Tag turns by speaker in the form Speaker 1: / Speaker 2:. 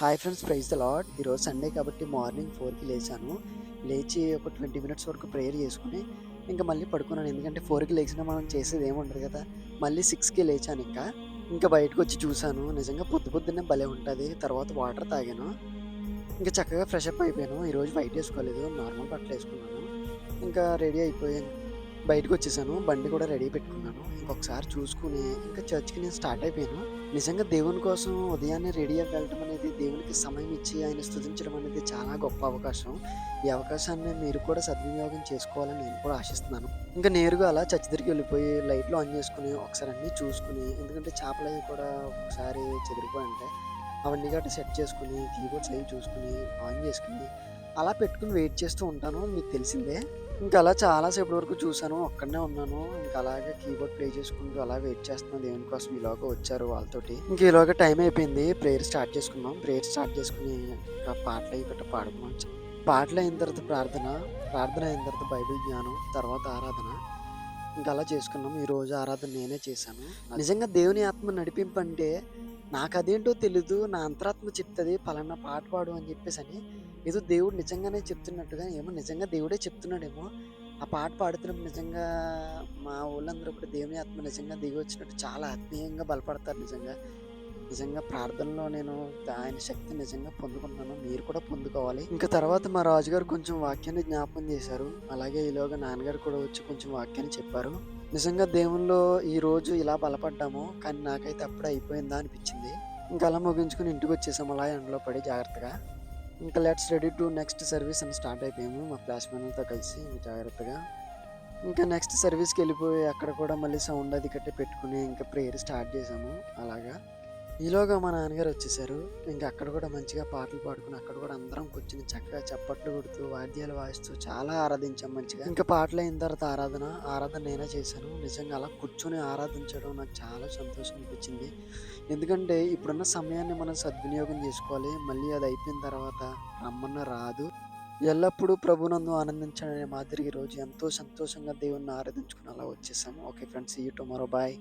Speaker 1: Hi friends, praise the lord. ఈరోజు Sunday కాబట్టి morning 4కి లేచాను. లేచి ఒక 20 మినిట్స్ వరకు ప్రేయర్ చేసుకొని ఇంకా మళ్ళీ పడుకున్నాను. ఎందుకంటే 4కి లేచినా మనం చేసేది ఏముండదు కదా! మళ్ళీ 6కి లేచాను ఇంకా. ఇంకా బయటకొచ్చి చూసాను. నిజంగా పొద్దు పొద్దున్నే భలే ఉంటది. తర్వాత వాటర్ తాగాను. ఇంకా చక్కగా ఫ్రెష్ అప్ అయిపోయాను. ఈరోజు వైట్ ఏసుకోలేదు. నార్మల్ బట్టలేసుకున్నాను. ఇంకా రెడీ అయిపోయాను. బయటకొచ్చేసాను. బండి కూడా రెడీ పెట్టుకున్నాను. ఇంకొకసారి చూసుకొని ఇంకా చర్చ్‌కి నేను స్టార్ట్ అయిపోయాను. నిజంగా దేవుని కోసం ఉదయాన్నే రెడీ అయ్యి వెళ్ళటం అనేది, దేవునికి సమయం ఇచ్చి ఆయన స్తుతించడం అనేది చాలా గొప్ప అవకాశం. ఈ అవకాశాన్ని మీరు కూడా సద్వినియోగం చేసుకోవాలని నేను కూడా ఆశిస్తున్నాను. ఇంకా నేరుగా అలా చర్చ్ దగ్గరికి వెళ్ళిపోయి లైట్లు ఆన్ చేసుకొని ఒకసారి అన్నీ చూసుకొని, ఎందుకంటే చేపలవి కూడా ఒకసారి చెదిరిపోయి ఉంటాయి. అవన్నీ గట్టా సెట్ చేసుకొని, కీబోర్డ్స్ అవి చూసుకొని, ఆన్ చేసుకొని, అలా పెట్టుకొని వెయిట్ చేస్తూ ఉంటాను. మీకు తెలిసిందే. ఇంక అలా చాలా సేపటి వరకు చూసాను. ఒక్కడినే ఉన్నాను. ఇంక అలాగే కీబోర్డ్ ప్లే చేసుకుంటూ అలా వెయిట్ చేస్తున్నాను దేవుని కోసం. ఈలోగా వచ్చారు వాళ్ళతోటి. ఇంక ఈలోగా టైం అయిపోయింది. ప్రేయర్ స్టార్ట్ చేసుకున్నాం. ప్రేయర్ స్టార్ట్ చేసుకొని ఇంకా పాటలయి గట్టా పాడుకున్నాం. పాటలయిన తర్వాత ప్రార్థన, ప్రార్థన అయిన తర్వాత బైబిల్ జ్ఞానం, తర్వాత ఆరాధన. ఇంక అలా చేసుకున్నాం. ఈరోజు ఆరాధన నేనే చేశాను. నిజంగా దేవుని ఆత్మ నడిపింపంటే నాకదేంటో తెలీదు. నా అంతరాత్మ చెప్తది పలానా పాట పాడు అని జెప్పేసని. ఏదో దేవుడు నిజంగానే చెప్తున్నట్టుగా ఏమో నిజంగా దేవుడే చెప్తున్నాడేమో! ఆ పాట పాడుతున్నప్పుడు నిజంగా మా వోళ్ళందరూ కూడా దేవుని ఆత్మ నిజంగా దిగొచ్చినట్టు చాలా ఆత్మీయంగా బలపడతారు నిజంగా. నిజంగా ప్రార్థనలో నేను ఆయన శక్తిని నిజంగా పొందుకున్నాను. మీరు కూడా పొందుకోవాలి. ఇంక తర్వాత మా రాజుగారు కొంచెం వాక్యాన్ని జ్ఞాపకం చేశారు. అలాగే ఈలోగా నాన్నగారు కూడా వచ్చి కొంచెం వాక్యాన్ని చెప్పారు. నిజంగా దేవునిలో ఈరోజు ఇలా బలపడ్డాము. కానీ నాకైతే అప్పుడే అయిపోయిందా అనిపిచ్చింది. ఇంక అలా ముగించుకొని ఇంటికొచ్చేసాం అలా ఎండలో పడి జాగ్రత్తగా. ఇంకా let's ready to next service అని స్టార్ట్ అయిపోయాము. మా క్లాస్‌మేట్‌లతో కలిసి జాగ్రత్తగా. ఇంకా నెక్స్ట్ సర్వీస్‌కెళ్ళిపోయి అక్కడ కూడా మళ్ళీ సౌండ్ అది గట్టా పెట్టుకొని ఇంకా ప్రేయర్ స్టార్ట్ చేశాము అలాగా. ఈలోగా మా నాన్నగారొచ్చేసారు. ఇంక అక్కడ కూడా మంచిగా పాటలు పాడుకొని, అక్కడ కూడా అందరం కూర్చొని చక్కగా చప్పట్లు కొడుతూ, వాద్యాలు వాయిస్తూ చాలా ఆరాధించాం మంచిగా. ఇంకా పాటలయిన తర్వాత ఆరాధన. ఆరాధన నేనే చేశాను. నిజంగా అలా కూర్చొని ఆరాధించడం నాకు చాలా సంతోషం అనిపించింది. ఎందుకంటే ఇప్పుడున్న సమయాన్ని మనం సద్వినియోగం చేసుకోవాలి. మళ్ళీ అది అయిపోయిన తర్వాత రమ్మన్నా రాదు. ఎల్లప్పుడూ ప్రభువునందు ఆనందించడనే మాదిరి ఈరోజు ఎంతో సంతోషంగా దేవుడిని ఆరాధించుకొని అలా వచ్చేసాము. Okay friends, see you tomorrow. Bye.